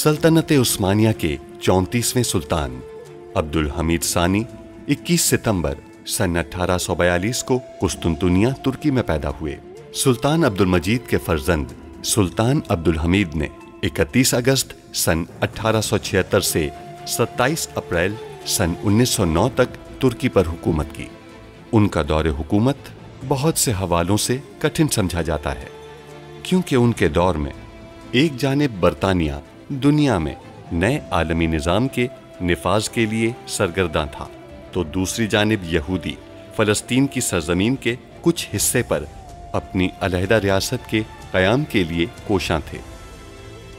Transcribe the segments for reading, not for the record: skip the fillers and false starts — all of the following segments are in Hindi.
सल्तनत उस्मानिया के 34वें सुल्तान अब्दुल हमीद सानी 21 सितंबर सन 1842 को कुस्तुनतुनिया तुर्की में पैदा हुए। सुल्तान अब्दुल मजीद के फर्जंद सुल्तान अब्दुल हमीद ने 31 अगस्त सन 1876 से 27 अप्रैल सन 1909 तक तुर्की पर हुकूमत की। उनका दौरे हुकूमत बहुत से हवालों से कठिन समझा जाता है, क्योंकि उनके दौर में एक जानिब बरतानिया दुनिया में नए आलमी निज़ाम के निफाज के लिए सरगर्दा था, तो दूसरी जानिब यहूदी फ़लस्तीन की सरजमीन के कुछ हिस्से पर अपनी अलहदा रियासत के क़याम के लिए कोशां थे।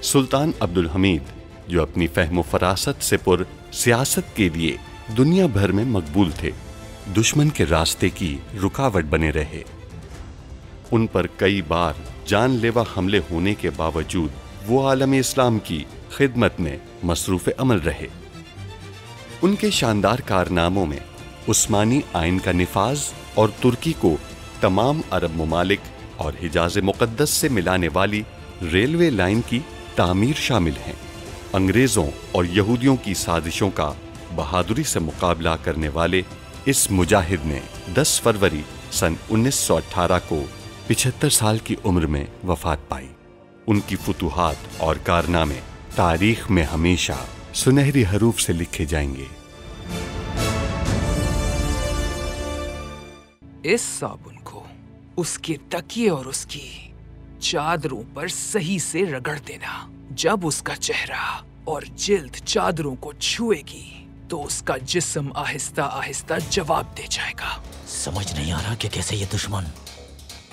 सुल्तान अब्दुल हमीद, जो अपनी फ़हम फ़रासत से पुर सियासत के लिए दुनिया भर में मकबूल थे, दुश्मन के रास्ते की रुकावट बने रहे। उन पर कई बार जानलेवा हमले होने के बावजूद वो आलम इस्लाम की खिदमत में मसरूफ़ अमल रहे। उनके शानदार कारनामों में उस्मानी आइन का निफाज और तुर्की को तमाम अरब ममालिक और हिजाज़ मुक़द्दस से मिलाने वाली रेलवे लाइन की तामीर शामिल हैं। अंग्रेज़ों और यहूदियों की साजिशों का बहादुरी से मुकाबला करने वाले इस मुजाहिद ने 10 फरवरी सन 1918 को 75 साल की उम्र में वफात पाई। उनकी फुतूहात और कारनामे तारीख में हमेशा सुनहरी हरूफ से लिखे जाएंगे। इस साबुन को उसके तकिए और उसकी चादरों पर सही से रगड़ देना। जब उसका चेहरा और जिल्द चादरों को छुएगी तो उसका जिस्म आहिस्ता आहिस्ता जवाब दे जाएगा। समझ नहीं आ रहा कि कैसे ये दुश्मन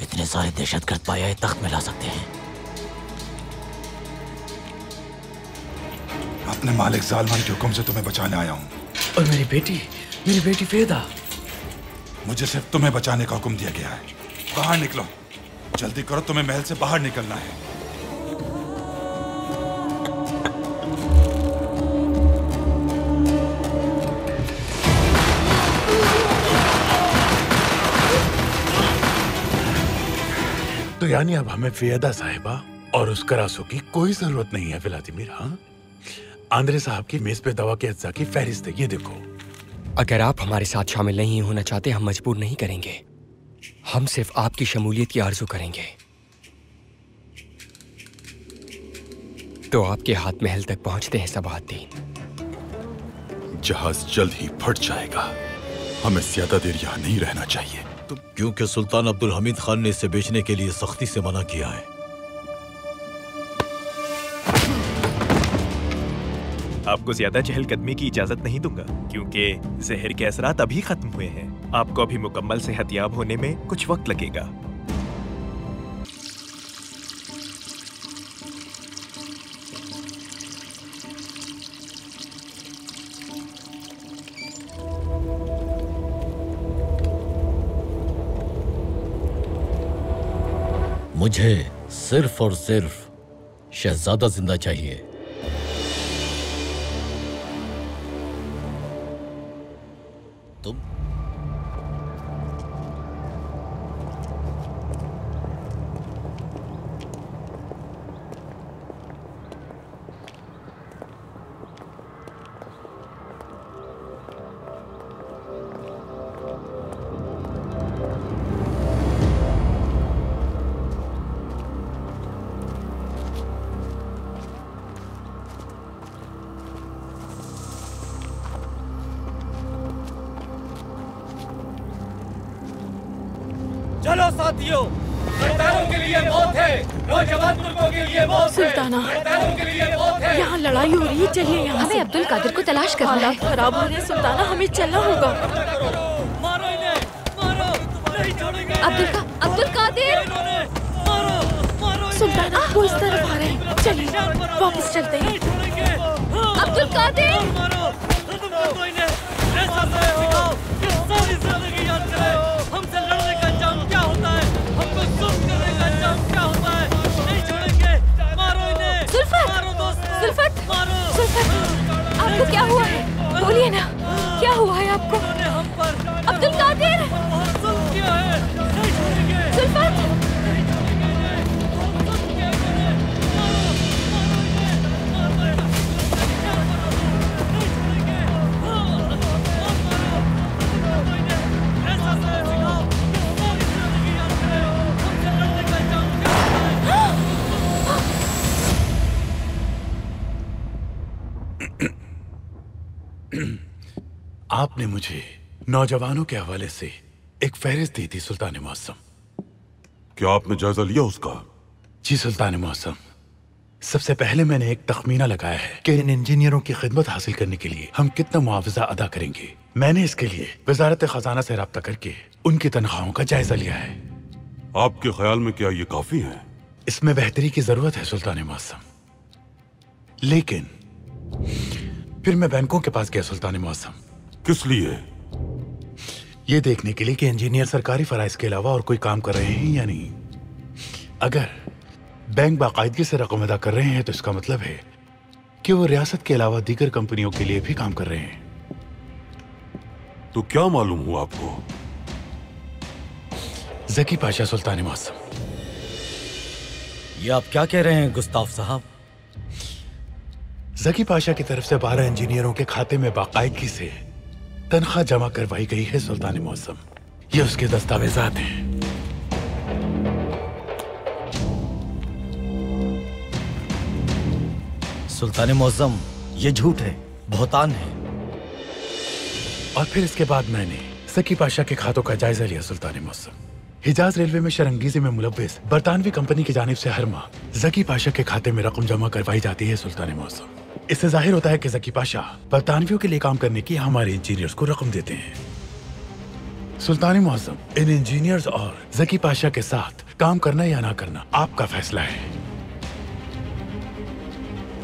इतने सारे दहशतगर्द पाया तख्त में ला सकते हैं। अपने मालिक जालमान के हुक्म से तुम्हें बचाने आया हूँ। और मेरी बेटी फेदा। मुझे सिर्फ तुम्हें बचाने का हुक्म दिया गया है। बाहर निकलो, जल्दी करो, तुम्हें महल से बाहर निकलना है। तो यानी अब हमें फियदा साहिबा और उस करासू की कोई जरूरत नहीं है व्लादिमीर। हाँ, आंद्रे साहब की मेज पे दवा के अज्जा की फहरिस्त है, ये देखो। अगर आप हमारे साथ शामिल नहीं होना चाहते, हम मजबूर नहीं करेंगे। हम सिर्फ आपकी शमूलियत की आरजू करेंगे। तो आपके हाथ महल तक पहुंचते हैं सबाहद्दीन। जहाज जल्द ही फट जाएगा, हमें ज्यादा देर यहाँ नहीं रहना चाहिए। तो क्योंकि सुल्तान अब्दुल हमीद खान ने इसे बेचने के लिए सख्ती से मना किया है। आपको ज्यादा चहलकदमी की इजाजत नहीं दूंगा, क्योंकि जहर के असरात अभी खत्म हुए हैं। आपको अभी मुकम्मल सेहतयाब होने में कुछ वक्त लगेगा। मुझे सिर्फ और सिर्फ शहजादा जिंदा चाहिए। तुम चलो साथियों, सरदारों के लिए मौत है, नौजवान तुर्कों के लिए मौत है, सुल्ताना, सरदारों के लिए मौत है। यहाँ लड़ाई हो रही है, चलिए यहाँ से। हमें अब्दुल कादिर को तलाश करना है। हालात खराब हो रहे हैं सुल्ताना, हमें चलना होगा। मारो इन्हें, मारो, नहीं छोड़ेंगे। अब्दुल कादिर, मारो सुल्ताना, वो इस तरफ आ रहे हैं, चलिए वापस चलते हैं। अब्दुल कादिर, मारो, तुम इन्हें ऐसा सिखाओ कि सारी जिंदगी याद करें। हमसे लड़ने का अंजाम क्या होता है, हमको जुल्म करने का अंजाम क्या होता है। नहीं छोड़ेंगे, मारो इन्हें। सुल्फत, मारो दोस्त, सुल्फत, मारो। सुल्फत, आपको क्या हुआ है? बोलिए ना, क्या हुआ है आपको? हम पर अब्दुल कादिर, बहुत जुल्म किया है, नहीं छोड़ेंगे। सुल्फत, नहीं छोड़ेंगे, बहुत जुल्म किया है। आपने मुझे नौजवानों के हवाले से एक फहरिस्त दी थी सुल्तान मौसम। क्या आपने जायजा लिया उसका? जी सुल्तान मौसम, सबसे पहले मैंने एक तखमीना लगाया है कि इन इंजीनियरों की खिदमत हासिल करने के लिए हम कितना मुआवजा अदा करेंगे। मैंने इसके लिए वजारत खजाना से राब्ता करके उनकी तनख्वाहों का जायजा लिया है। आपके ख्याल में क्या ये काफी है? इसमें बेहतरी की जरूरत है सुल्तान मौसम, लेकिन फिर मैं बैंकों के पास गया सुल्तान मौसम। किस लिए? ये देखने के लिए कि इंजीनियर सरकारी फराइज के अलावा और कोई काम कर रहे हैं या नहीं। अगर बैंक बाकायदगी से रकम अदा कर रहे हैं तो इसका मतलब है कि वो रियासत के अलावा दीगर कंपनियों के लिए भी काम कर रहे हैं। तो क्या मालूम हुआ आपको? जकी पाशा सुल्तान मौसम। ये आप क्या कह रहे हैं गुस्ताफ साहब? जकी पाशा की तरफ से 12 इंजीनियरों के खाते में बाकायदगी से तनख्वाह जमा करवाई गई है सुल्तान मौसम। ये उसके दस्तावेजात हैं। सुल्तान मौसम, ये झूठ है, बहतान है। और फिर इसके बाद मैंने जकी पाशा के खातों का जायजा लिया सुल्तान मौसम। हिजाज रेलवे में शरंगीजी में मुलव्विस बरतानवी कंपनी की जानिब से हर माह जकी पाशा के खाते में रकम जमा करवाई जाती है सुल्तान मौसम। इससे जाहिर होता है कि जकी पाशा बरतानवियों के लिए काम करने की हमारे इंजीनियर्स को रकम देते हैं। सुल्तान मौसम, इन इंजीनियर्स और जकी पाशा के साथ काम करना या ना करना आपका फैसला है।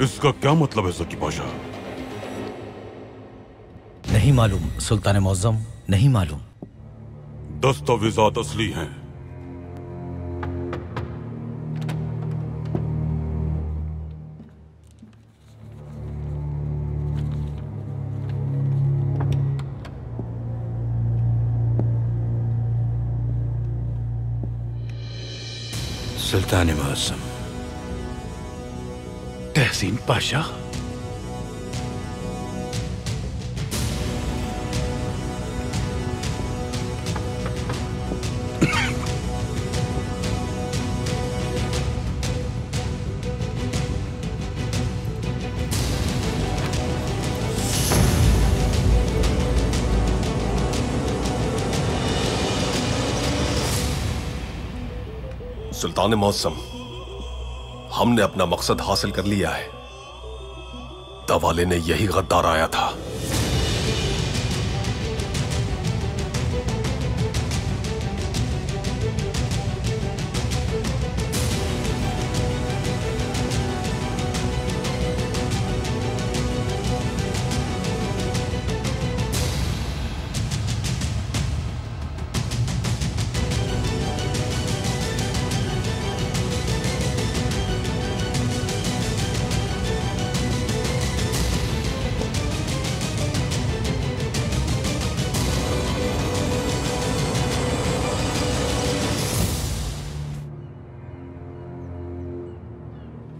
इसका क्या मतलब है जकी पाशा? नहीं मालूम सुल्तान मौसम, नहीं मालूम। दस्तावेजात असली हैं। सुल्तान मौसम, तहसीन पाशा। सुल्तान मौसम, हमने अपना मकसद हासिल कर लिया है। दवा लेने यही गद्दार आया था।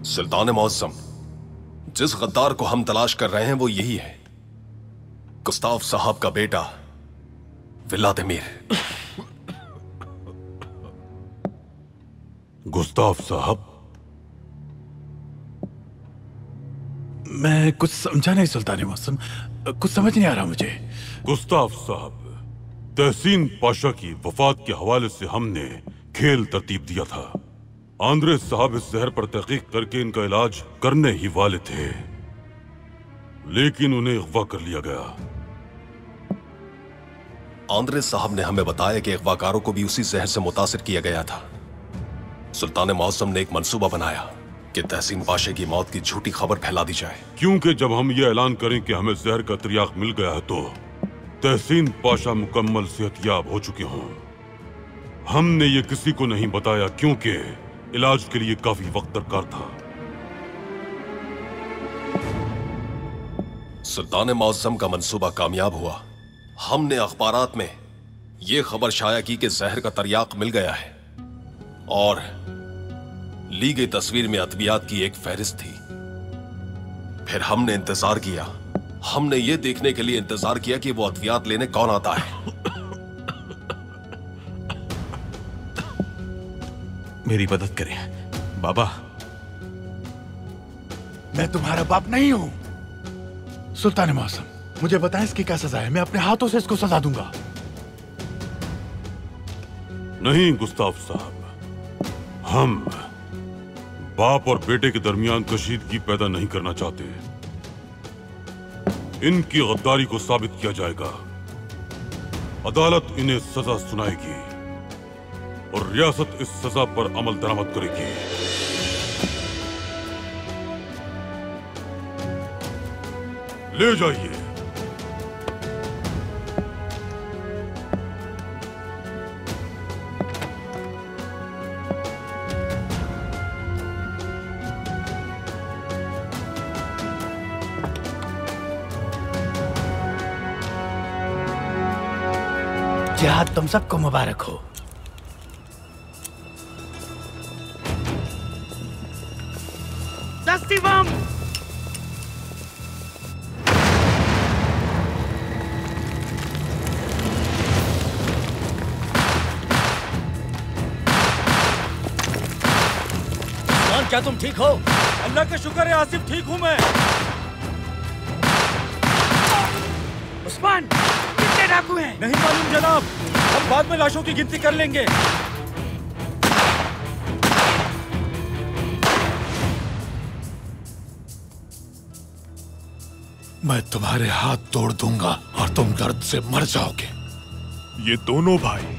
सुल्तान मौसम, जिस गद्दार को हम तलाश कर रहे हैं वो यही है, गुस्ताफ साहब का बेटा व्लादिमीर। गुस्ताफ साहब? मैं कुछ समझा नहीं सुल्तान मौसम, कुछ समझ नहीं आ रहा मुझे। गुस्ताफ साहब, तहसीन पाशा की वफात के हवाले से हमने खेल तरतीब दिया था। आंद्रे साहब इस जहर पर तहकीक करके इनका इलाज करने ही वाले थे, लेकिन उन्हें अगवा कर लिया गया। आंद्रे साहब ने हमें बताया कि अगवाकारों को भी उसी जहर से मुतासिर किया गया था। सुल्तान मौसम ने एक मंसूबा बनाया कि तहसीन पाशा की मौत की झूठी खबर फैला दी जाए। क्योंकि जब हम ये ऐलान करें कि हमें जहर का त्रियाक मिल गया है तो तहसीन पाशा मुकम्मल सेहतयाब हो चुके हों। हमने ये किसी को नहीं बताया क्योंकि इलाज के लिए काफी वक्त दरकार था। सुल्तान मौसम का मंसूबा कामयाब हुआ। हमने अखबारात में यह खबर शाया की कि जहर का तरियाक मिल गया है और ली गई तस्वीर में अद्वियात की एक फहरिस्त थी। फिर हमने इंतजार किया। हमने ये देखने के लिए इंतजार किया कि वो अद्वियात लेने कौन आता है। मेरी मदद करें बाबा, मैं तुम्हारा बाप नहीं हूं। सुल्तान मौसम, मुझे बताएं इसकी क्या सजा है, मैं अपने हाथों से इसको सजा दूंगा। नहीं गुस्ताफ साहब, हम बाप और बेटे के दरमियान कशीदगी पैदा नहीं करना चाहते। इनकी गद्दारी को साबित किया जाएगा, अदालत इन्हें सजा सुनाएगी और रियासत इस सजा पर अमल दरामद करेगी। ले जाइए। जिहाद तुम सबको मुबारक हो। दस्तीबम क्या तुम ठीक हो? अल्लाह का शुक्र है आसिफ, ठीक हूं मैं। उस्मान, कितने डाकू हैं? नहीं मालूम जनाब, हम बाद में लाशों की गिनती कर लेंगे। मैं तुम्हारे हाथ तोड़ दूंगा और तुम दर्द से मर जाओगे। ये दोनों भाई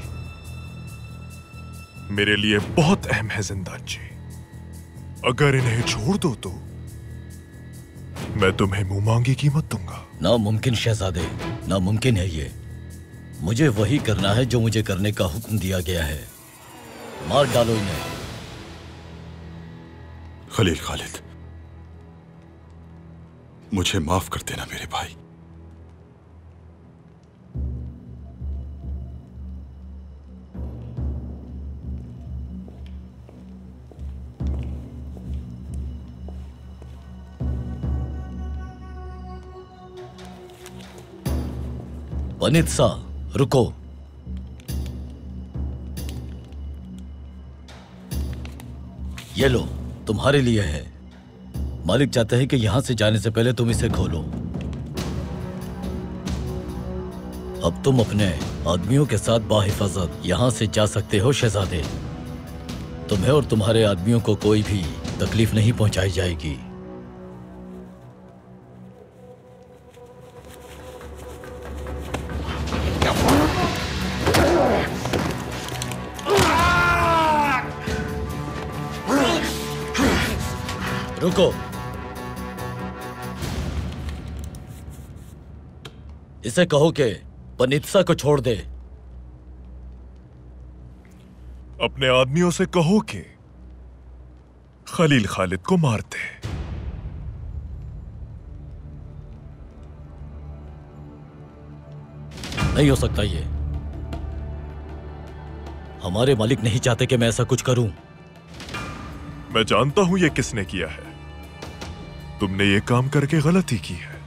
मेरे लिए बहुत अहम है जिंदान जी। अगर इन्हें छोड़ दो तो मैं तुम्हें मुंह मांगी कीमत दूंगा। नामुमकिन शहजादे, नामुमकिन है ये। मुझे वही करना है जो मुझे करने का हुक्म दिया गया है। मार डालो इन्हें। खलील खालिद, मुझे माफ कर देना मेरे भाई। वनित्सा, रुको। ये लो, तुम्हारे लिए है। मालिक चाहते हैं कि यहां से जाने से पहले तुम इसे खोलो। अब तुम अपने आदमियों के साथ बाहिफाजत यहां से जा सकते हो शहजादे। तुम्हें और तुम्हारे आदमियों को कोई भी तकलीफ नहीं पहुंचाई जाएगी। रुको। इसे कहो कि वनित्सा को छोड़ दे। अपने आदमियों से कहो कि खलील खालिद को मार दे। नहीं हो सकता ये। हमारे मालिक नहीं चाहते कि मैं ऐसा कुछ करूं। मैं जानता हूं ये किसने किया है। तुमने ये काम करके गलती की है।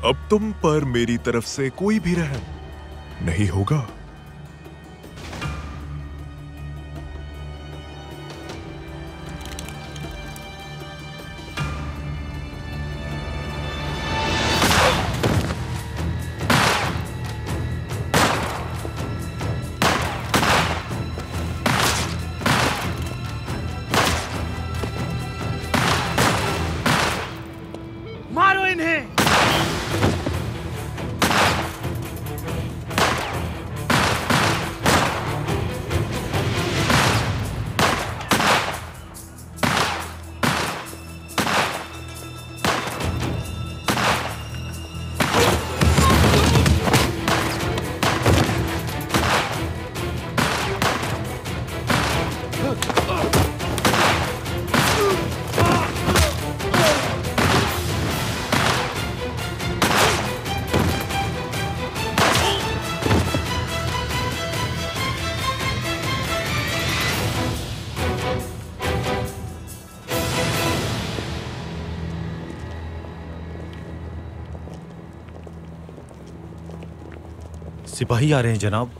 अब तुम पर मेरी तरफ से कोई भी रहम नहीं होगा। मारो इन्हें। सिपाही आ रहे हैं जनाब।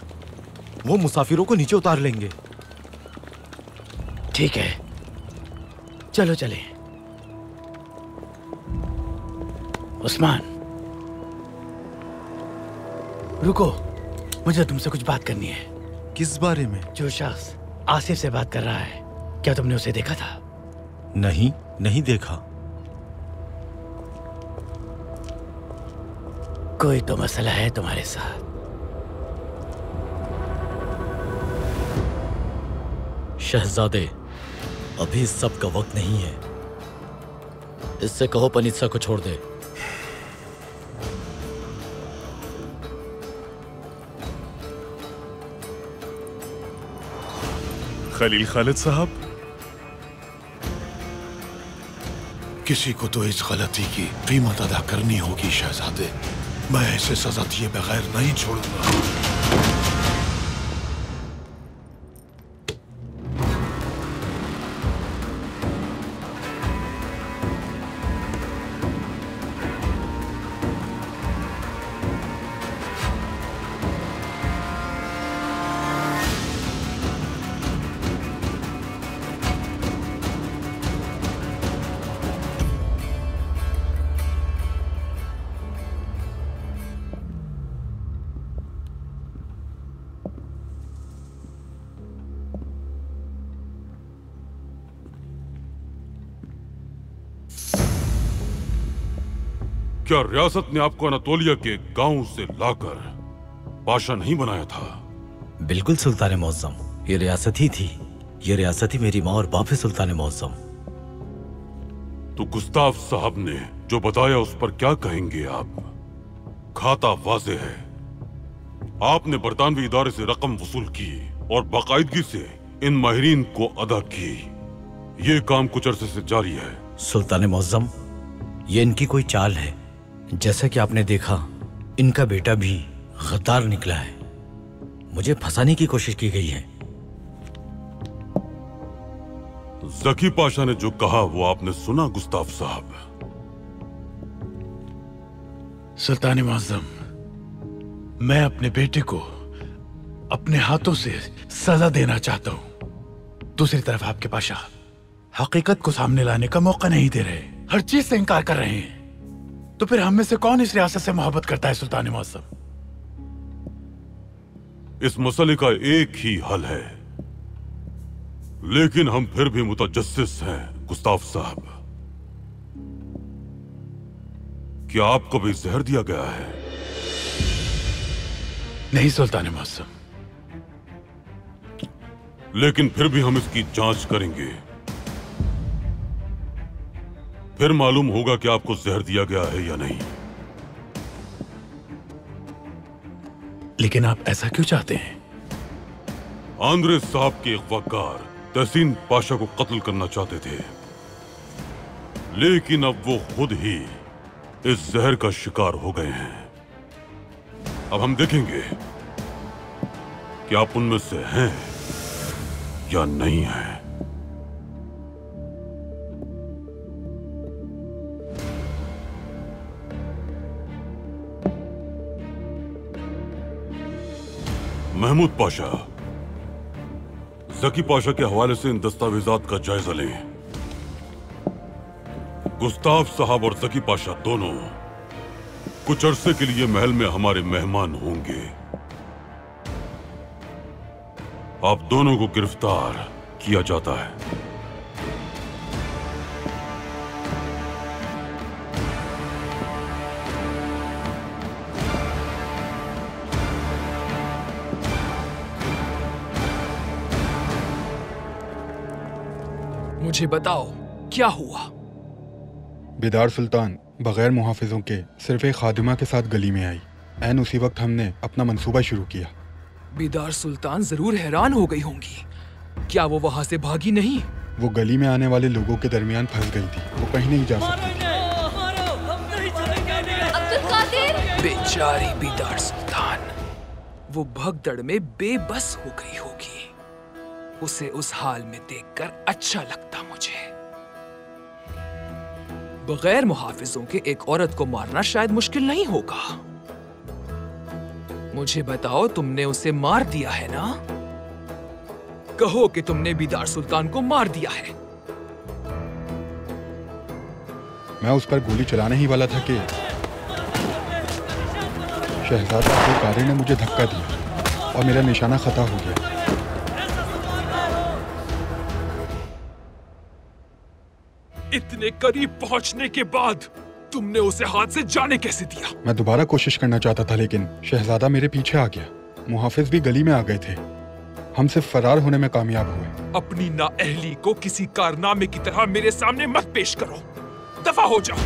वो मुसाफिरों को नीचे उतार लेंगे। ठीक है, चलो चले। उस्मान, रुको, मुझे तुमसे कुछ बात करनी है। किस बारे में? जो शख्स आसिफ से बात कर रहा है, क्या तुमने उसे देखा था? नहीं, नहीं देखा। कोई तो मसला है तुम्हारे साथ। शहजादे, अभी इस सब का वक्त नहीं है। इससे कहो पनीसा को छोड़ दे। खलील खालिद साहब, किसी को तो इस गलती की कीमत अदा करनी होगी शहजादे। मैं ऐसे सजा दिए बगैर नहीं छोड़ूंगा। क्या रियासत ने आपको अनातोलिया के गांव से लाकर पाशा नहीं बनाया था? बिल्कुल सुल्तान मुअज्जम, ये रियासत ही थी। ये रियासत ही मेरी माँ और बाप है सुल्तान मुअज्जम। तो गुस्ताफ साहब ने जो बताया उस पर क्या कहेंगे आप? खाता वाज़े है, आपने बरतानवी इदारे से रकम वसूल की और बाकायदगी से इन माहिरीन को अदा की। ये काम कुछ अरसे से जारी है। सुल्तान मुअज्जम, ये इनकी कोई चाल है। जैसा कि आपने देखा, इनका बेटा भी गद्दार निकला है। मुझे फंसाने की कोशिश की गई है। ज़की पाशा ने जो कहा वो आपने सुना गुस्ताफ साहब? सुल्तान मुअज्जम, मैं अपने बेटे को अपने हाथों से सजा देना चाहता हूं। दूसरी तरफ आपके पाशा हकीकत को सामने लाने का मौका नहीं दे रहे, हर चीज से इनकार कर रहे हैं। तो फिर हम में से कौन इस रियासत से मोहब्बत करता है सुल्तान मुअज्जम? इस मसले का एक ही हल है, लेकिन हम फिर भी मुतजस्सिस हैं गुस्ताफ साहब। क्या आपको भी जहर दिया गया है? नहीं सुल्तान मुअज्जम। लेकिन फिर भी हम इसकी जांच करेंगे। फिर मालूम होगा कि आपको जहर दिया गया है या नहीं। लेकिन आप ऐसा क्यों चाहते हैं? आंद्रे साहब के अगवाकार तहसीन पाशा को कत्ल करना चाहते थे, लेकिन अब वो खुद ही इस जहर का शिकार हो गए हैं। अब हम देखेंगे कि आप उनमें से हैं या नहीं हैं। महमूद पाशा, ज़की पाशा के हवाले से इन दस्तावेजात का जायजा लें। गुस्ताफ साहब और ज़की पाशा दोनों कुछ अरसे के लिए महल में हमारे मेहमान होंगे। आप दोनों को गिरफ्तार किया जाता है। मुझे बताओ क्या हुआ? बेदार सुल्तान बगैर मुहाफिजों के सिर्फ एक खादिमा के साथ गली में आई। ऐन उसी वक्त हमने अपना मंसूबा शुरू किया। बेदार सुल्तान जरूर हैरान हो गई होंगी। क्या वो वहां से भागी नहीं? वो गली में आने वाले लोगों के दरमियान फंस गई थी। वो कहीं नहीं जा सकती। बेचारी बेदार सुल्तान, वो भगदड़ में बेबस हो गई होगी। उसे उस हाल में देखकर अच्छा लगता मुझे। बगैर मुहाफिजों के एक औरत को मारना शायद मुश्किल नहीं होगा। मुझे बताओ, तुमने उसे मार दिया है ना? कहो कि तुमने बेदार सुल्तान को मार दिया है। मैं उस पर गोली चलाने ही वाला था कि शहजादा अब्दुल कादिर ने मुझे धक्का दिया और मेरा निशाना खता हो गया। इतने करीब पहुंचने के बाद तुमने उसे हाथ से जाने कैसे दिया? मैं दोबारा कोशिश करना चाहता था लेकिन शहजादा मेरे पीछे आ गया। मुहाफिज भी गली में आ गए थे। हम सिर्फ फरार होने में कामयाब हुए। अपनी नाअहली को किसी कारनामे की तरह मेरे सामने मत पेश करो। दफा हो जाओ।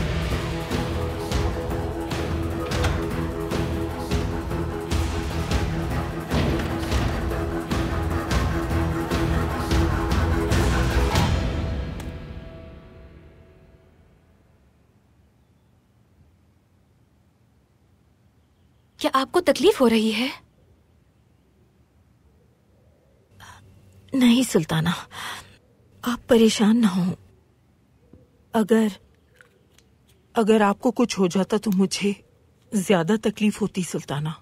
क्या आपको तकलीफ हो रही है? नहीं सुल्ताना, आप परेशान ना हो। अगर आपको कुछ हो जाता तो मुझे ज्यादा तकलीफ होती सुल्ताना।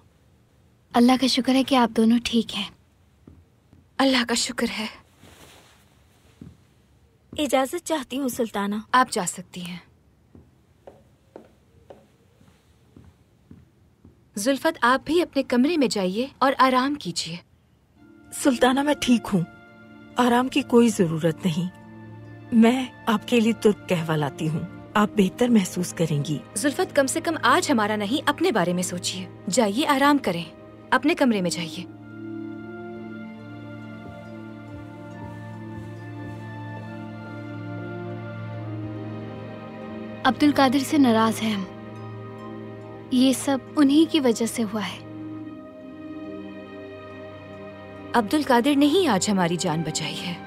अल्लाह का शुक्र है कि आप दोनों ठीक हैं। अल्लाह का शुक्र है। इजाजत चाहती हूँ सुल्ताना। आप जा सकती हैं। जुल्फत, आप भी अपने कमरे में जाइए और आराम कीजिए। सुल्ताना, मैं ठीक हूँ, आराम की कोई जरूरत नहीं। मैं आपके लिए तुर्क कहवा लाती हूँ, आप बेहतर महसूस करेंगी। जुल्फत, कम से कम आज हमारा नहीं, अपने बारे में सोचिए। जाइए, आराम करें, अपने कमरे में जाइए। अब्दुल कादिर से नाराज हैं हम। ये सब उन्हीं की वजह से हुआ है। अब्दुल कादिर ने ही आज हमारी जान बचाई है।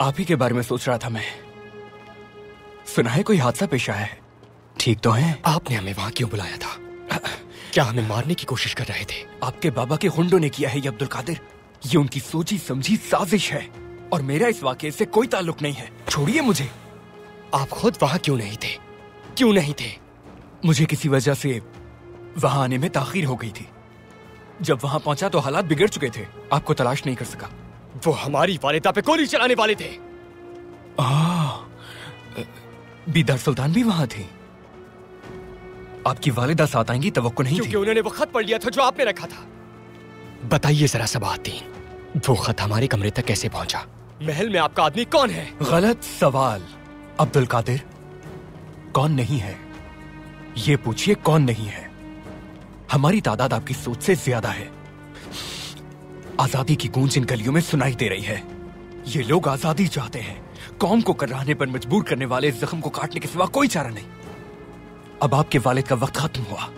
आप ही के बारे में सोच रहा था मैं। सुना है कोई हादसा पेश आया है? ठीक तो हैं? आपने हमें वहां क्यों बुलाया था? क्या हमें मारने की कोशिश कर रहे थे? आपके बाबा के हुंडों ने किया है ये अब्दुल कादिर। ये उनकी सोची समझी साजिश है और मेरा इस वाकये से कोई ताल्लुक नहीं है। छोड़िए मुझे। आप खुद वहां क्यों नहीं थे? क्यों नहीं थे? मुझे किसी वजह से वहां आने में ताखीर हो गई थी। जब वहां पहुंचा तो हालात बिगड़ चुके थे। आपको तलाश नहीं कर सका। वो हमारी वालिदा पे गोली चलाने वाले थे। बीदार सुल्तान भी वहां थी। आपकी वालिदा साथ आएंगी तवक्को नहीं थी। क्योंकि उन्होंने वो खत पढ़ लिया था जो आपने रखा था। बताइए जरा सबातीन, वो खत हमारे कमरे तक कैसे पहुंचा? महल में आपका आदमी कौन है? गलत सवाल अब्दुल कादिर। कौन नहीं है ये पूछिए, कौन नहीं है। हमारी तादाद आपकी सोच से ज्यादा है। आजादी की गूंज इन गलियों में सुनाई दे रही है। ये लोग आजादी चाहते हैं। कौम को कराहने पर मजबूर करने वाले इस जख्म को काटने के सिवा कोई चारा नहीं। अब आपके वालिद का वक्त खत्म हुआ।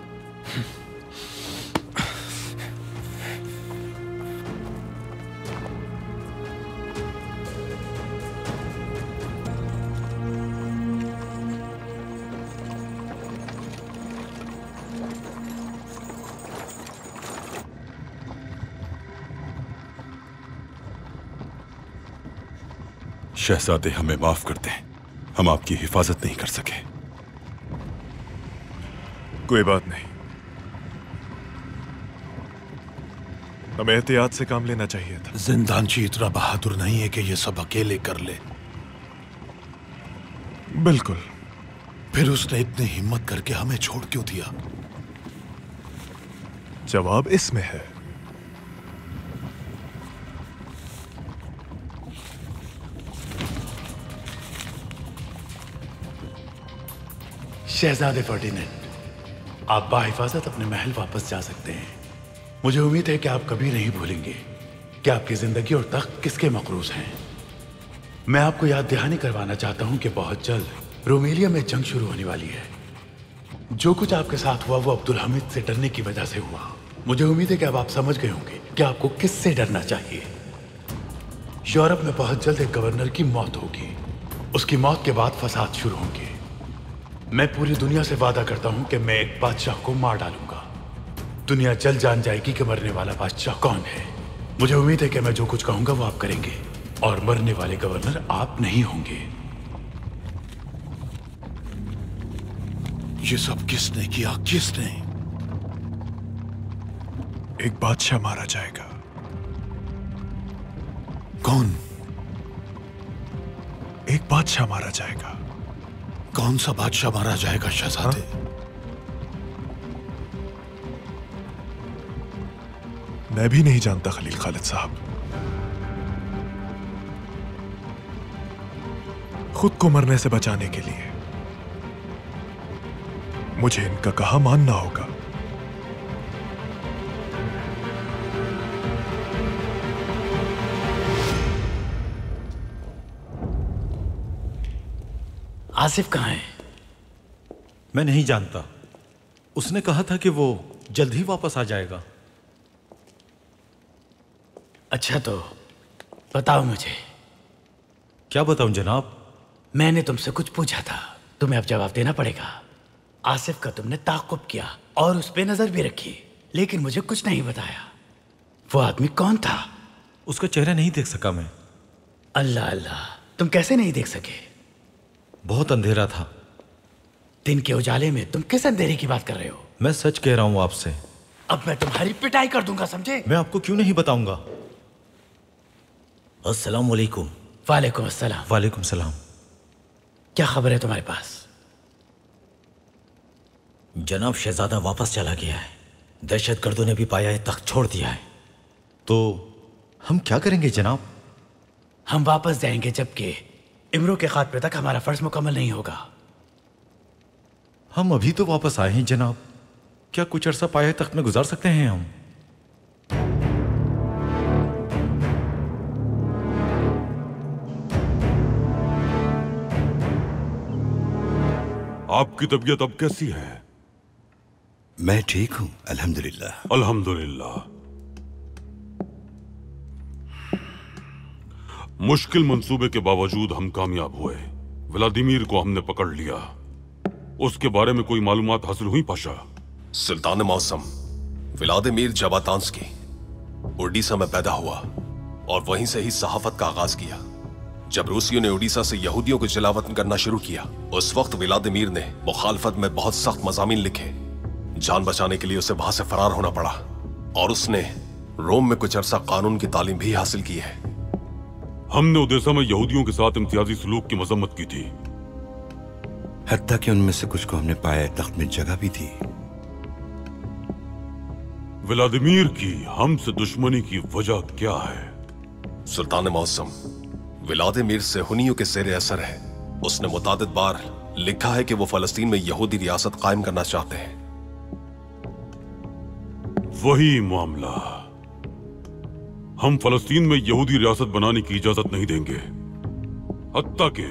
शहजादे, हमें माफ कर दें, हम आपकी हिफाजत नहीं कर सके। कोई बात नहीं, हमें एहतियात से काम लेना चाहिए था। जिंदानची इतना बहादुर नहीं है कि ये सब अकेले कर ले। बिल्कुल। फिर उसने इतनी हिम्मत करके हमें छोड़ क्यों दिया? जवाब इसमें है। शहजादे फर्डिनेंड, आप बाहिफाजत अपने महल वापस जा सकते हैं। मुझे उम्मीद है कि आप कभी नहीं भूलेंगे कि आपकी जिंदगी और तख्त किसके मकरूज हैं। मैं आपको याद दहानी करवाना चाहता हूं कि बहुत जल्द रोमेलिया में जंग शुरू होने वाली है। जो कुछ आपके साथ हुआ वो अब्दुल हमीद से डरने की वजह से हुआ। मुझे उम्मीद है कि अब आप समझ गए होंगे कि आपको किससे डरना चाहिए। यूरोप में बहुत जल्द एक गवर्नर की मौत होगी। उसकी मौत के बाद फसाद शुरू होंगे। मैं पूरी दुनिया से वादा करता हूं कि मैं एक बादशाह को मार डालूंगा। दुनिया जल्द जान जाएगी कि मरने वाला बादशाह कौन है। मुझे उम्मीद है कि मैं जो कुछ कहूंगा वो आप करेंगे और मरने वाले गवर्नर आप नहीं होंगे। ये सब किसने किया? किसने? एक बादशाह मारा जाएगा। कौन? एक बादशाह मारा जाएगा। कौन सा बादशाह मारा जाएगा शहजादे? मैं भी नहीं जानता खलील खालिद साहब। खुद को मरने से बचाने के लिए मुझे इनका कहा मानना होगा। आसिफ कहाँ है? मैं नहीं जानता। उसने कहा था कि वो जल्द ही वापस आ जाएगा। अच्छा तो बताओ मुझे। क्या बताऊं जनाब? मैंने तुमसे कुछ पूछा था, तुम्हें अब जवाब देना पड़ेगा। आसिफ का तुमने ताक़ुब किया और उस पे नजर भी रखी, लेकिन मुझे कुछ नहीं बताया। वो आदमी कौन था? उसका चेहरा नहीं देख सका मैं। अल्लाह अल्लाह, तुम कैसे नहीं देख सके? बहुत अंधेरा था। दिन के उजाले में तुम किस अंधेरे की बात कर रहे हो? मैं सच कह रहा हूं आपसे। अब मैं तुम्हारी पिटाई कर दूंगा, समझे? मैं आपको क्यों नहीं बताऊंगा। अस्सलाम वालेकुम। वालेकुम अस्सलाम। वालेकुम सलाम। क्या खबर है तुम्हारे पास? जनाब, शहजादा वापस चला गया है। दहशतगर्दों ने भी पाया है, तख्त छोड़ दिया है। तो हम क्या करेंगे जनाब? हम वापस जाएंगे जबकि इमरो के खात्मे तक हमारा फर्ज मुकम्मल नहीं होगा। हम अभी तो वापस आए हैं जनाब। क्या कुछ अरसा पाए तख्त में गुजार सकते हैं हम? आपकी तबीयत अब कैसी है? मैं ठीक हूं, अल्हम्दुलिल्लाह। अल्हम्दुलिल्लाह। मुश्किल मंसूबे के बावजूद हम कामयाब हुए। व्लादिमीर को हमने पकड़ लिया। उसके बारे में कोई मालूमात हासिल हुई पाशा? सुल्तान मौसम व्लादिमीर जबातांस्की ओडिशा में पैदा हुआ और वहीं से ही सहाफत का आगाज किया। जब रूसियों ने ओडिशा से यहूदियों को जलावतन करना शुरू किया, उस वक्त व्लादिमीर ने मुखालफत में बहुत सख्त मज़ामीन लिखे। जान बचाने के लिए उसे वहां से फरार होना पड़ा और उसने रोम में कुछ अरसा कानून की तालीम भी हासिल की है। हमने ओडेसा में यहूदियों के साथ इम्तियाजी सलूक की मजम्मत की थी। हत्ता कि उनमें से कुछ को हमने पाया तख्त में जगह भी थी। व्लादिमीर की हमसे दुश्मनी की वजह क्या है? सुल्तान मौसम व्लादिमीर से हुनियों के ज़ेरे असर है। उसने मुतादिद बार लिखा है कि वो फलस्तीन में यहूदी रियासत कायम करना चाहते हैं। वही मामला। हम फलस्तीन में यहूदी रियासत बनाने की इजाजत नहीं देंगे। हत्ता कि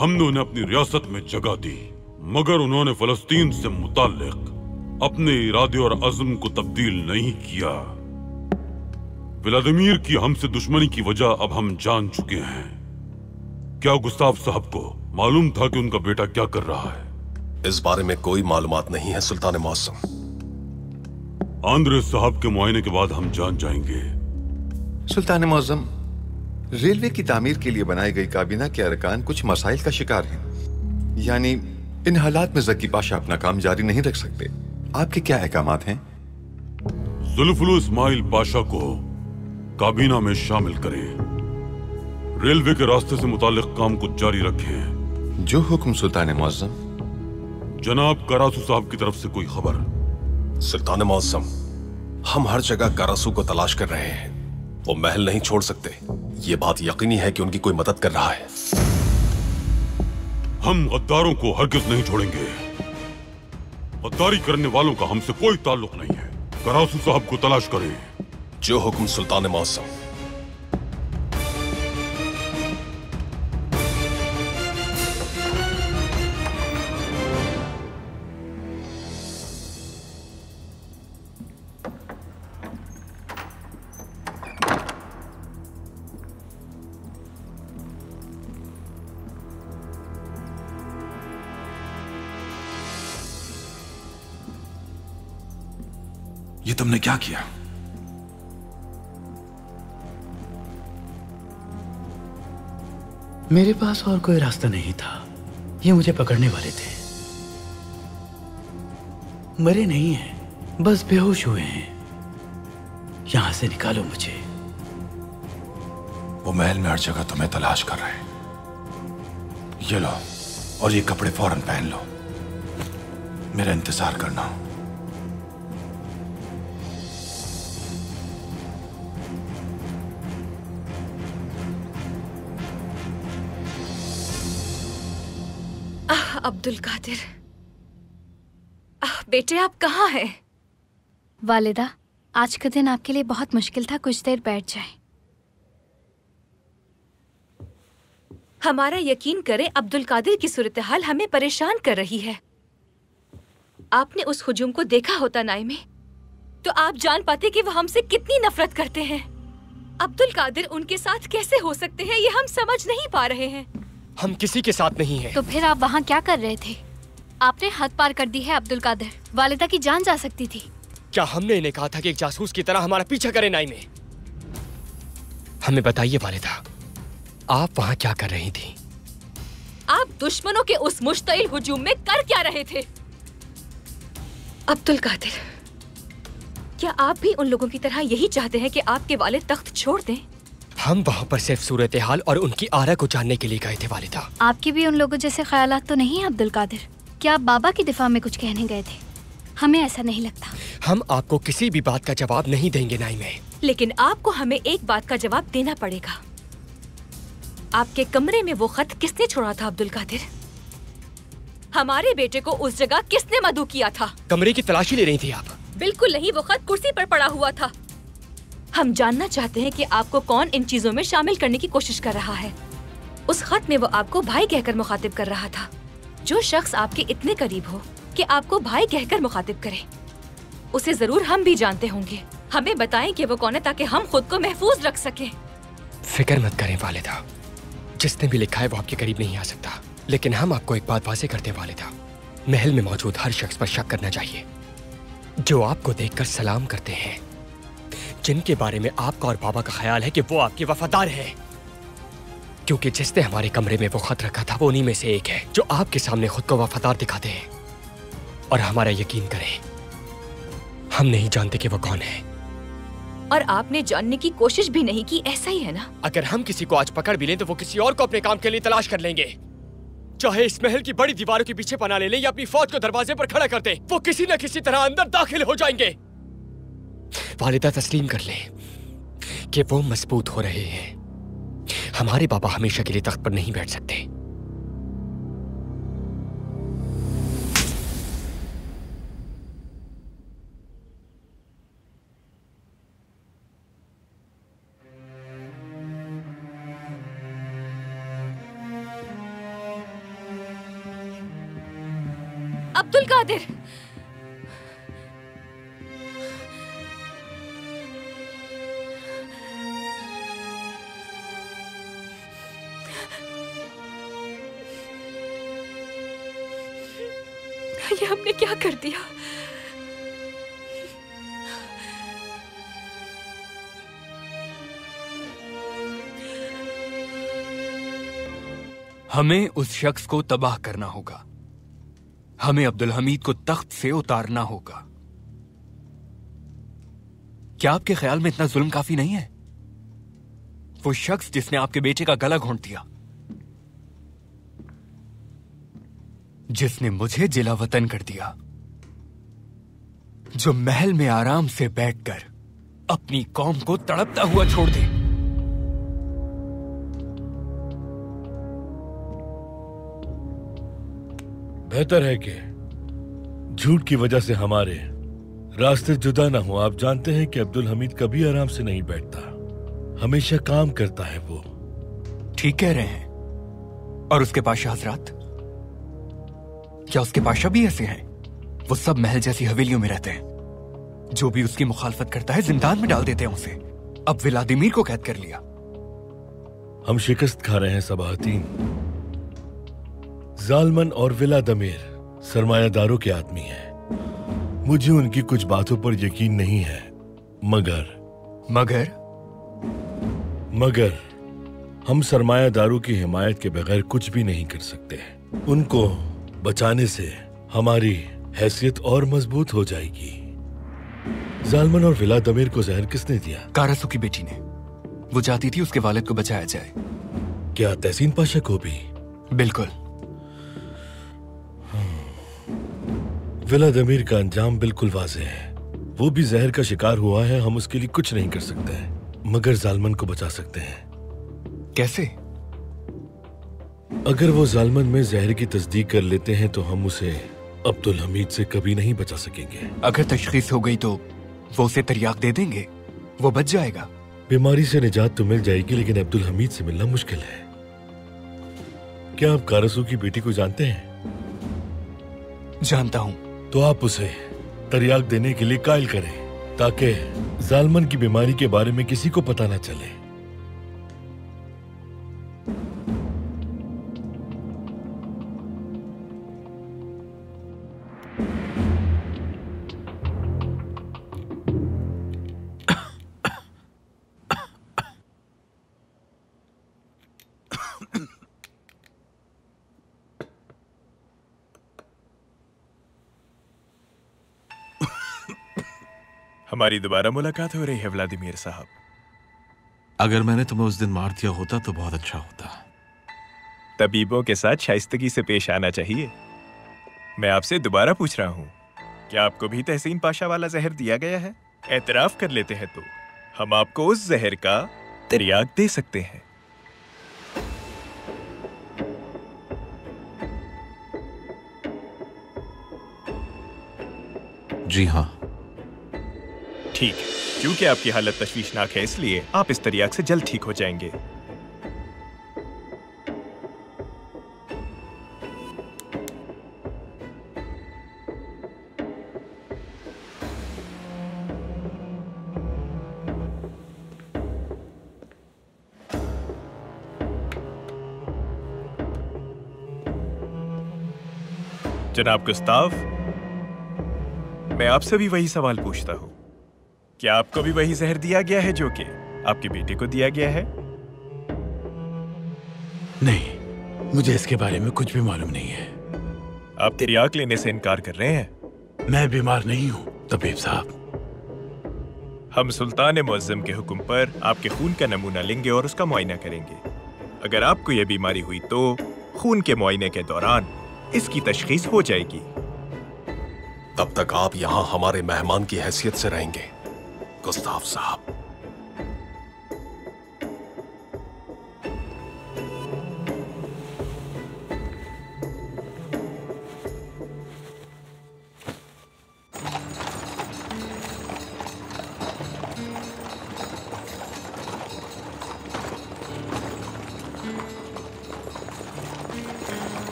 हमने उन्हें अपनी रियासत में जगह दी, मगर उन्होंने फलस्तीन से मुताल्लिक अपने इरादे और अज़्म को तब्दील नहीं किया। व्लादिमीर की हमसे दुश्मनी की वजह अब हम जान चुके हैं। क्या गुस्ताव साहब को मालूम था कि उनका बेटा क्या कर रहा है? इस बारे में कोई मालूमात नहीं है सुल्तान मौसम। आंद्रे साहब के मुआयने के बाद हम जान जाएंगे। सुल्तान मौज़म, रेलवे की तामीर के लिए बनाई गई काबीना के अरकान कुछ मसाइल का शिकार हैं। यानी इन हालात में ज़की पाशा अपना काम जारी नहीं रख सकते। आपके क्या अहकामात हैं? जुल्फुल इस्माइल पाशा को काबीना में शामिल करें। रेलवे के रास्ते से मुताल्लिक काम को जारी रखें। जो हुक्म सुल्तान मौज़म। जनाब करासू साहब की तरफ से कोई खबर? सुल्तान मौसम, हम हर जगह करासू को तलाश कर रहे हैं। वो महल नहीं छोड़ सकते। ये बात यकीनी है कि उनकी कोई मदद कर रहा है। हम गद्दारों को हरगिज नहीं छोड़ेंगे। गद्दारी करने वालों का हमसे कोई ताल्लुक नहीं है। करासू साहब को तलाश करें। जो हुक्म सुल्तान मौसम। ये ये तुमने क्या किया? मेरे पास और कोई रास्ता नहीं था। ये मुझे पकड़ने वाले थे। मरे नहीं हैं, बस बेहोश हुए हैं। यहां से निकालो मुझे। वो महल में हर जगह तुम्हें तलाश कर रहे हैं। ये लो, और ये कपड़े फौरन पहन लो। मेरा इंतजार करना। अब्दुल कादिर, बेटे आप कहाँ हैं? वालिदा, आज का दिन आपके लिए बहुत मुश्किल था। कुछ देर बैठ जाएं। हमारा यकीन करें, अब्दुल कादिर की सूरत हाल हमें परेशान कर रही है। आपने उस हुजूम को देखा होता नाई में, तो आप जान पाते कि वो हमसे कितनी नफरत करते हैं। अब्दुल कादिर उनके साथ कैसे हो सकते हैं, ये हम समझ नहीं पा रहे हैं। हम किसी के साथ नहीं हैं। तो फिर आप वहाँ क्या कर रहे थे? आपने हद पार कर दी है अब्दुल कादिर। वालिदा की जान जा सकती थी। क्या हमने इन्हें कहा था कि एक जासूस की तरह हमारा पीछा करे नाई में? हमें बताइए वालिदा, आप वहाँ क्या कर रही थी? आप दुश्मनों के उस मुश्तइल हुजूम में कर क्या रहे थे? अब्दुल कादिर, क्या आप भी उन लोगों की तरह यही चाहते हैं कि आपके वालिद तख्त छोड़ दें? हम वहाँ पर सिर्फ सूरत हाल और उनकी आरा को जानने के लिए गए थे वालिदा। आपके भी उन लोगों जैसे ख्यालात तो नहीं है अब्दुल कादिर? क्या आप बाबा की दिफा में कुछ कहने गए थे? हमें ऐसा नहीं लगता। हम आपको किसी भी बात का जवाब नहीं देंगे नाई में। लेकिन आपको हमें एक बात का जवाब देना पड़ेगा। आपके कमरे में वो खत किसने छोड़ा था अब्दुल कादिर? हमारे बेटे को उस जगह किसने मदऊ किया था? कमरे की तलाशी ले रही थी आप? बिल्कुल नहीं, वो खत कुर्सी पर पड़ा हुआ था। हम जानना चाहते हैं कि आपको कौन इन चीजों में शामिल करने की कोशिश कर रहा है। उस खत में वो आपको भाई कहकर मुखातिब कर रहा था। जो शख्स आपके इतने करीब हो कि आपको भाई कहकर मुखातिब करे, उसे जरूर हम भी जानते होंगे। हमें बताएं कि वो कौन है, ताकि हम खुद को महफूज रख सकें। फिक्र मत करें वालिदा, जिसने भी लिखा है वो आपके करीब नहीं आ सकता। लेकिन हम आपको एक बात वाज़ेह करते हैं वालिदा, महल में मौजूद हर शख्स पर शक करना चाहिए जो आपको देखकर सलाम करते हैं, जिनके बारे में आपका और बाबा का ख्याल है कि वो आपके वफादार हैं। क्योंकि जिसने हमारे कमरे में वो खत रखा था वो उन्हीं में से एक है जो आपके सामने खुद को वफादार दिखाते हैं। और हमारा यकीन करें, हम नहीं जानते कि वो कौन है। और आपने जानने की कोशिश भी नहीं की, ऐसा ही है ना? अगर हम किसी को आज पकड़ भी लें तो वो किसी और को अपने काम के लिए तलाश कर लेंगे। चाहे इस महल की बड़ी दीवारों के पीछे पनाह ले लें या अपनी फौज को दरवाजे पर खड़ा कर दें, वो किसी न किसी तरह अंदर दाखिल हो जाएंगे। वालिदा तस्लीम कर लें कि वो मजबूत हो रहे हैं। हमारे बाबा हमेशा के लिए तख्त पर नहीं बैठ सकते। अब्दुल कादिर, ये हमने क्या कर दिया? हमें उस शख्स को तबाह करना होगा। हमें अब्दुल हमीद को तख्त से उतारना होगा। क्या आपके ख्याल में इतना जुल्म काफी नहीं है? वो शख्स जिसने आपके बेटे का गला घोंट दिया, जिसने मुझे जिला वतन कर दिया, जो महल में आराम से बैठकर अपनी कौम को तड़पता हुआ छोड़ दे। बेहतर है कि झूठ की वजह से हमारे रास्ते जुदा ना हो। आप जानते हैं कि अब्दुल हमीद कभी आराम से नहीं बैठता, हमेशा काम करता है वो। ठीक कह रहे हैं। और उसके बादशाह हजरात, क्या उसके बादशाह भी ऐसे हैं? वो सब महल जैसी हवेलियों में रहते हैं। जो भी उसकी मुखालफत करता है जिंदान में डाल देते हैं उसे। अब व्लादिमीर को कैद कर लिया। हम शिकस्त खा रहे हैं सबाहतीन। जालमन और व्लादिमीर सरमायादारों के आदमी हैं। मुझे उनकी कुछ बातों पर यकीन नहीं है, मगर हम सरमायादारों की हिमायत के बगैर कुछ भी नहीं कर सकते। उनको बचाने से हमारी हैसियत और मजबूत हो जाएगी। जालमन और व्लादिमीर को जहर किसने दिया? कारसू की बेटी ने। वो चाहती थी उसके वालिद को बचाया जाए। क्या तहसीन पाशा को भी? बिल्कुल। व्लादिमीर का अंजाम बिल्कुल वाज़ेह है। वो भी जहर का शिकार हुआ है। हम उसके लिए कुछ नहीं कर सकते हैं, मगर जालमन को बचा सकते हैं। कैसे? अगर वो जालमन में जहर की तस्दीक कर लेते हैं तो हम उसे अब्दुल हमीद से कभी नहीं बचा सकेंगे। अगर तशखीस हो गई तो वो उसे तरियाक दे देंगे, वो बच जाएगा। बीमारी से निजात तो मिल जाएगी, लेकिन अब्दुल हमीद से मिलना मुश्किल है। क्या आप कारसू की बेटी को जानते हैं? जानता हूं। तो आप उसे तरियाक देने के लिए कायल करें, ताकि जालमन की बीमारी के बारे में किसी को पता ना चले। हमारी दोबारा मुलाकात हो रही है व्लादिमीर साहब। अगर मैंने तुम्हें उस दिन मार दिया होता तो बहुत अच्छा होता। तबीबों के साथ शाइस्तगी से पेश आना चाहिए। मैं आपसे दोबारा पूछ रहा हूँ, क्या आपको भी तहसीन पाशा वाला जहर दिया गया है? एतराफ कर लेते हैं तो हम आपको उस जहर का तरियाक दे सकते हैं। जी हाँ। ठीक है, क्योंकि आपकी हालत तशवीशनाक है, इसलिए आप इस तरियाक से जल्द ठीक हो जाएंगे। जनाब गुस्ताव, मैं आपसे भी वही सवाल पूछता हूं, क्या आपको भी वही जहर दिया गया है जो कि आपके बेटे को दिया गया है? नहीं, मुझे इसके बारे में कुछ भी मालूम नहीं है। आप तिरियाक लेने से इनकार कर रहे हैं? मैं बीमार नहीं हूं तबीब साहब। हम सुल्तान मुअज्जम के हुक्म पर आपके खून का नमूना लेंगे और उसका मुआयना करेंगे। अगर आपको यह बीमारी हुई तो खून के मुआयने के दौरान इसकी तशखीस हो जाएगी। तब तक आप यहाँ हमारे मेहमान की हैसियत से रहेंगे गुस्ताव साहब।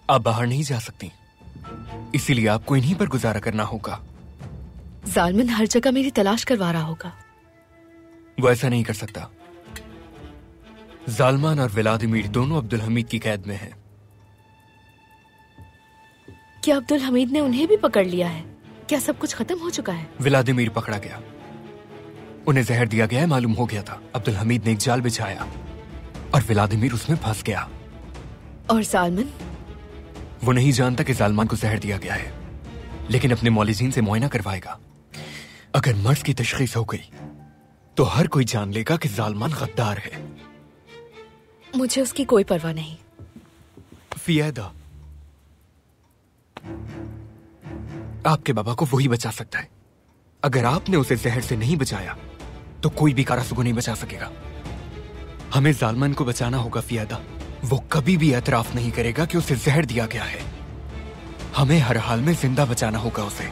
आप बाहर नहीं जा सकती, इसीलिए आपको इन्हीं पर गुजारा करना होगा। जालमन हर जगह मेरी तलाश करवा रहा होगा। वो ऐसा नहीं कर सकता। जालमान और व्लादिमीर दोनों अब्दुल हमीद की कैद में हैं। क्या अब्दुल हमीद ने उन्हें भी पकड़ लिया है? क्या सब कुछ खत्म हो चुका है? व्लादिमीर पकड़ा गया, उन्हें जहर दिया गया है, मालूम हो गया था। अब्दुल हमीद ने एक जाल बिछाया और व्लादिमीर उसमें फंस गया। और जालमन? वो नहीं जानता कि जालमान को जहर दिया गया है, लेकिन अपने मौलिजीन से मुआयना करवाएगा। अगर मर्ज की तशखीस हो गई तो हर कोई जान लेगा कि जालमान गद्दार है। मुझे उसकी कोई परवाह नहीं। फियादा, आपके बाबा को वही बचा सकता है। अगर आपने उसे जहर से नहीं बचाया तो कोई भी कारसू को नहीं बचा सकेगा। हमें जालमान को बचाना होगा फियादा। वो कभी भी एतराफ नहीं करेगा कि उसे जहर दिया गया है। हमें हर हाल में जिंदा बचाना होगा उसे।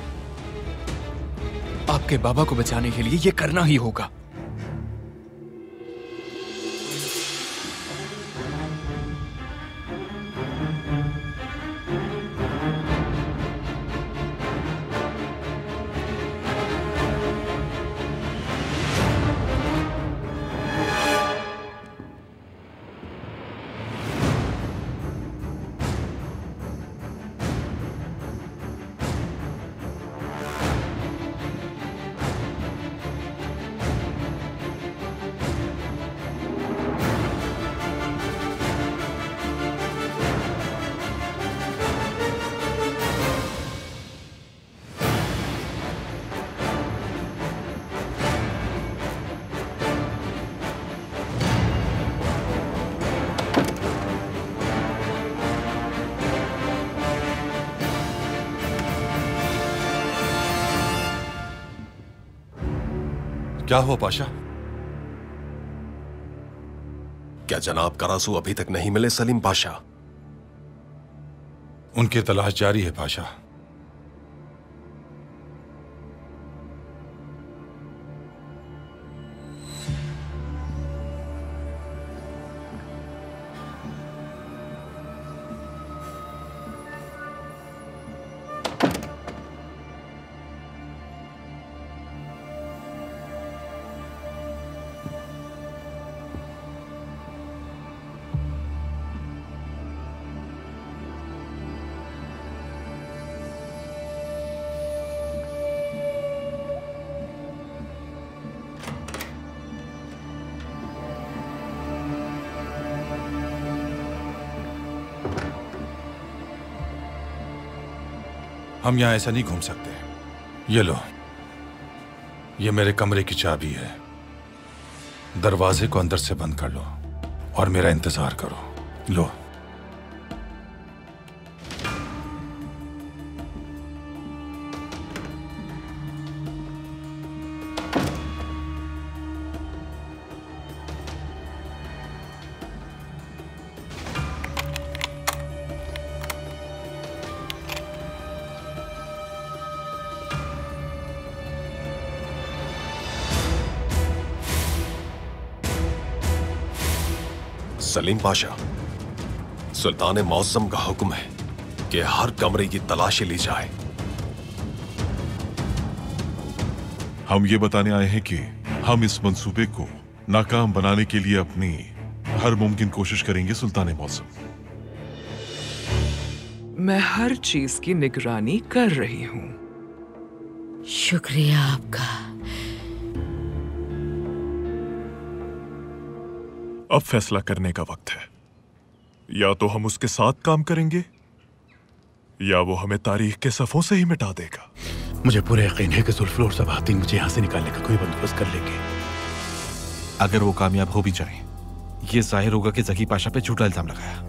आपके बाबा को बचाने के लिए ये करना ही होगा। क्या हुआ पाशा? क्या जनाब करासू अभी तक नहीं मिले सलीम पाशा? उनकी तलाश जारी है पाशा। हम यहां ऐसा नहीं घूम सकते। ये लो, ये मेरे कमरे की चाबी है। दरवाजे को अंदर से बंद कर लो और मेरा इंतजार करो। लो। सलीम पाशा, सुल्तान मौसम का हुक्म है कि हर कमरे की तलाशी ली जाए। हम ये बताने आए हैं कि हम इस मंसूबे को नाकाम बनाने के लिए अपनी हर मुमकिन कोशिश करेंगे सुल्तान मौसम। मैं हर चीज की निगरानी कर रही हूँ। शुक्रिया आपका। अब फैसला करने का वक्त है। या तो हम उसके साथ काम करेंगे या वो हमें तारीख के सफों से ही मिटा देगा। मुझे पूरा यकीन है कि जुल्फिकार और सबातीन मुझे यहाँ से निकालने का कोई बंदोबस्त कर लेंगे। अगर वो कामयाब हो भी जाए, ये जाहिर होगा कि जकी पाशा पे झूठा इल्जाम लगाया।